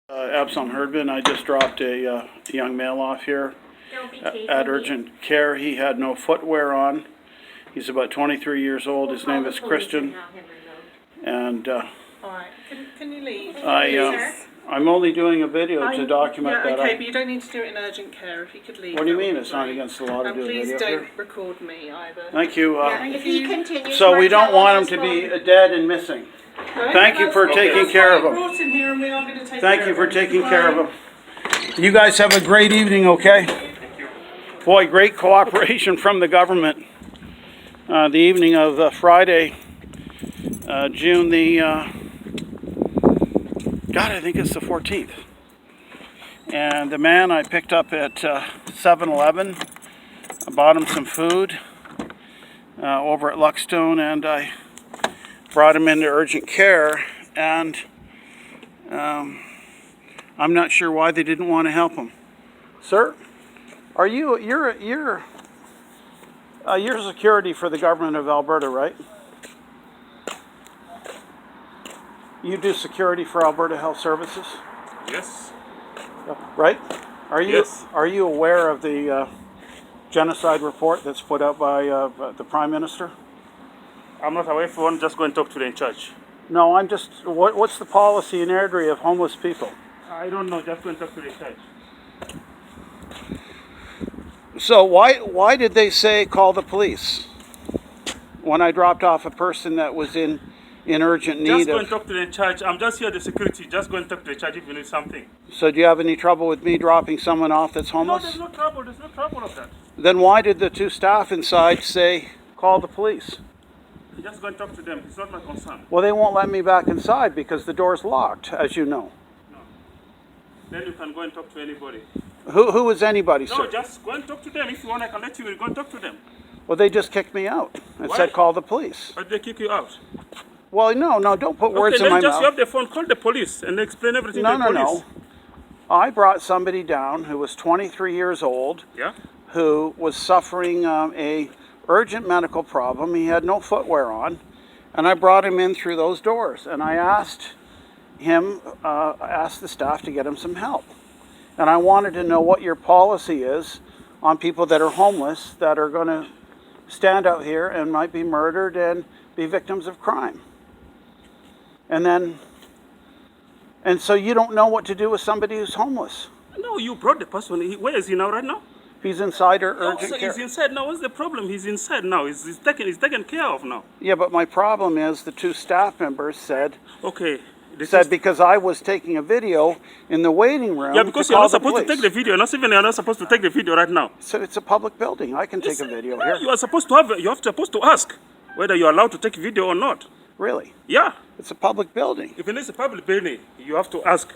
Absalom Herdman. I just dropped a young male off here at Urgent Care. He had no footwear on. He's about 23 years old. His name is Christain. And all right, can you leave? I'm only doing a video to document that. Okay, but you don't need to do it in urgent care. If you could leave. What do you mean? It's not against the law to do a video here? Please don't record me either. Thank you. If he continues, so we don't want him to be dead and missing. No, Thank you for taking care of him. Thank you for taking care of him. You guys have a great evening, okay? Thank you. Boy, great cooperation from the government. The evening of Friday, June the, God, I think it's the 14th. And the man I picked up at 7-Eleven, I bought him some food over at Luckstone, and I brought him into urgent care, and I'm not sure why they didn't want to help him. Sir, are you're security for the government of Alberta, right? You do security for Alberta Health Services? Yes. Right? Are you Yes. Are you aware of the genocide report that's put out by the Prime Minister? I'm not aware. If you want, just go and talk to the in charge. No, I'm just. What's the policy in Airdrie of homeless people? I don't know. Just go and talk to the in charge. So why did they say call the police when I dropped off a person that was in urgent need? Just go and talk to the in charge. I'm just here, the security. Just go and talk to the charge if you need something. So do you have any trouble with me dropping someone off that's homeless? No, there's no trouble. There's no trouble of that. Then why did the two staff inside say call the police? Just go and talk to them. It's not my concern. Well, they won't let me back inside because the door's locked, as you know. No. Then you can go and talk to anybody. Who is anybody, No, sir? just go and talk to them. If you want, I can let you go and talk to them. Well, they just kicked me out and Why? said call the police. But they kick you out. Well, no, don't put words in my then just mouth. you have the phone. Call the police and explain everything to the police. No. I brought somebody down who was 23 years old, Yeah. who was suffering a urgent medical problem. He had no footwear on, and I brought him in through those doors, and I asked the staff to get him some help. And I wanted to know what your policy is on people that are homeless that are going to stand out here and might be murdered and be victims of crime. And so you don't know what to do with somebody who's homeless. No, you brought the person. Where is he now right now? He's inside our urgent So care. he's inside now. What's the problem? He's inside now. He's taken care of now. Yeah, but my problem is the two staff members said Okay. because I was taking a video in the waiting room. Yeah, because you're not supposed to take the video. You're not supposed to take the video right now. So it's a public building. I can take a video here. You are supposed to have. Supposed to ask whether you're allowed to take video or not. Really? Yeah. It's a public building. If it is a public building, you have to ask.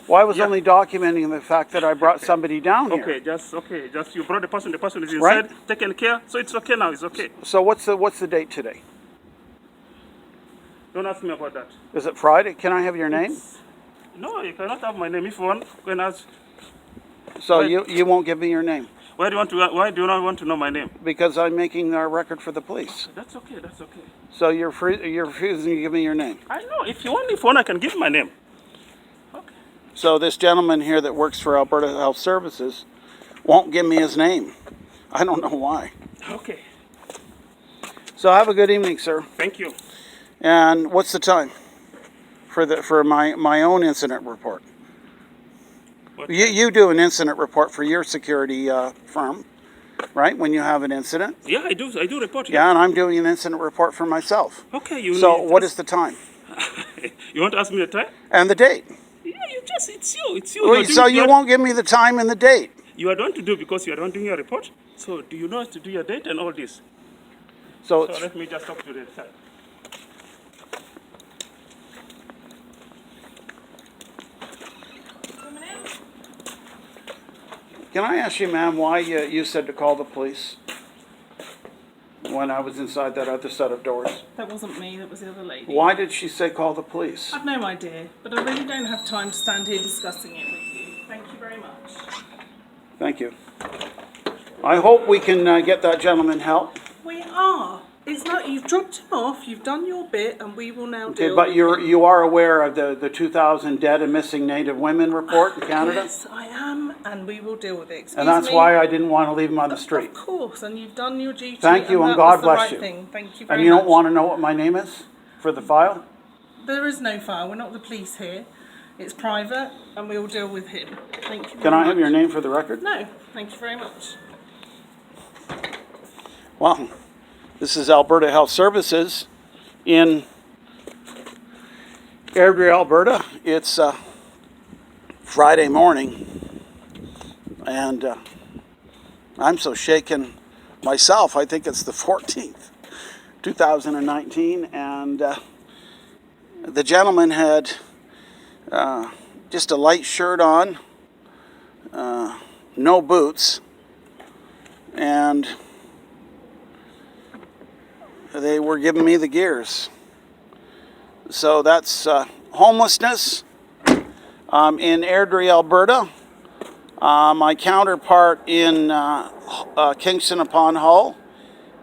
Well, I was only documenting the fact that I brought somebody down here. Okay. Just you brought the person. The person is inside, taken care. So it's okay now. It's okay. So what's the date today? Don't ask me about that. Is it Friday? Can I have your name? No, you cannot have my name. If you want, go and ask. So you won't give me your name? Why do you not want to know my name? Because I'm making a record for the police. That's okay. That's okay. So you're refusing to give me your name? I know. If you want, I can give my name. Okay. So this gentleman here that works for Alberta Health Services won't give me his name. I don't know why. Okay. So have a good evening, sir. Thank you. And what's the time for my own incident report? You do an incident report for your security firm, right? When you have an incident. Yeah, I do report. Yeah, and I'm doing an incident report for myself. Okay, So what is the time? You want to ask me the time? And the date? Yeah, it's you. Wait, so you won't give me the time and the date? You are the one to do because you are the one doing your report. So do you know how to do your date and all this? So let me just talk to the side. can I ask you, ma'am, why you said to call the police when I was inside that other set of doors? That wasn't me. That was the other lady. Why did she say call the police? I've no idea, but I really don't have time to stand here discussing it with you. Thank you very much. Thank you. I hope we can get that gentleman help. We are, It's not, you've dropped him off, you've done your bit, and we will now Okay, deal but with you are aware of the 2,000 dead and missing Native women report in Canada? Yes, I am, and we will deal with it. Excuse And that's me. why I didn't want to leave them on the street. Of course, and you've done your duty. Thank you, and that God was the bless right you. thing. Thank you very And you much. don't want to know what my name is for the file? There is no file. We're not the police here. It's private, and we will deal with him. Thank you. Can I have your name for the record? No. Thank you very much. Well, this is Alberta Health Services in Airdrie, Alberta. It's Friday morning, and I'm so shaken myself. I think it's the 14th, 2019, and the gentleman had just a light shirt on, no boots, and they were giving me the gears. So that's homelessness in Airdrie, Alberta. My counterpart in Kingston upon Hull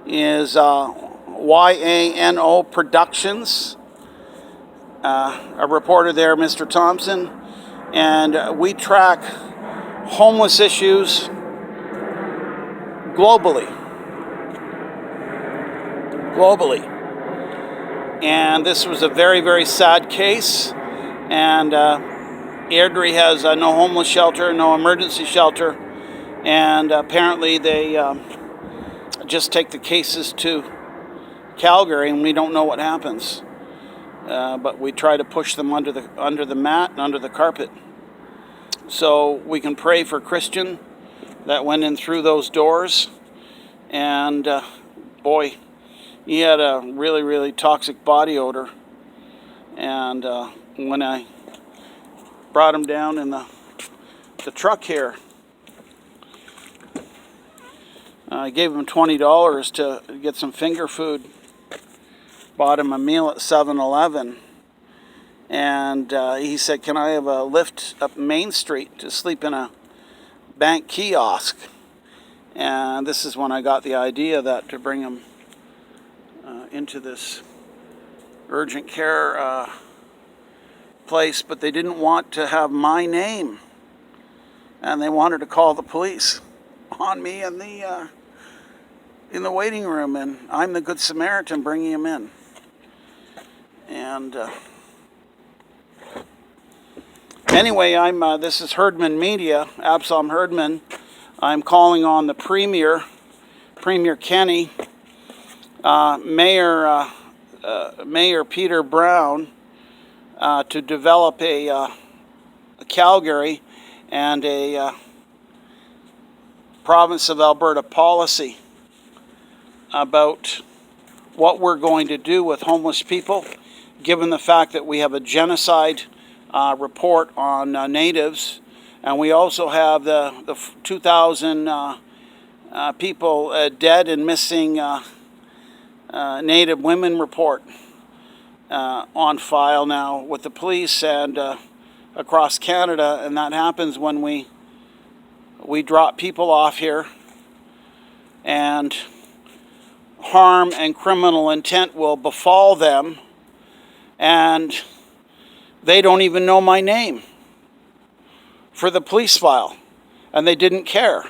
is YANO Productions. A reporter there, Mr. Thompson, and we track homeless issues globally. And this was a very, very sad case. And Airdrie has no homeless shelter, no emergency shelter. And apparently they just take the cases to Calgary, and we don't know what happens. But we try to push them under the mat and under the carpet. So we can pray for Christain that went in through those doors. And boy, he had a really, really toxic body odor. And when I brought him down in the truck here, I gave him $20 to get some finger food. Bought him a meal at 7-Eleven. And he said, can I have a lift up Main Street to sleep in a bank kiosk? And this is when I got the idea that to bring him into this urgent care place, but they didn't want to have my name, and they wanted to call the police on me in the waiting room, and I'm the Good Samaritan bringing him in. And anyway, this is Herdman Media, Absalom Herdman. I'm calling on the Premier Kenny, Mayor Peter Brown, to develop a Calgary and a province of Alberta policy about what we're going to do with homeless people, given the fact that we have a genocide report on natives, and we also have the 2,000 people dead and missing Native women report on file now with the police and across Canada, and that happens when we drop people off here, and harm and criminal intent will befall them, and they don't even know my name for the police file, and they didn't care,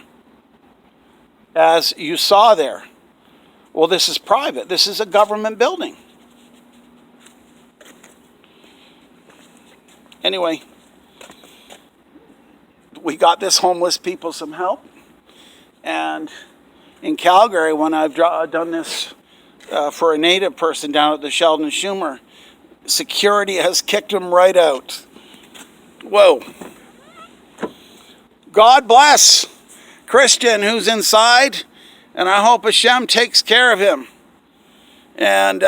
as you saw there. Well, this is private. This is a government building. Anyway, we got this homeless people some help. And in Calgary, when I've done this for a Native person down at the Sheldon Schumer, security has kicked them right out. Whoa. God bless Christain, who's inside, and I hope Hashem takes care of him. And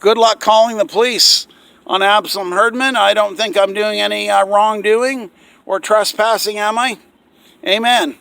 good luck calling the police on Absalom Herdman. I don't think I'm doing any wrongdoing or trespassing, am I? Amen.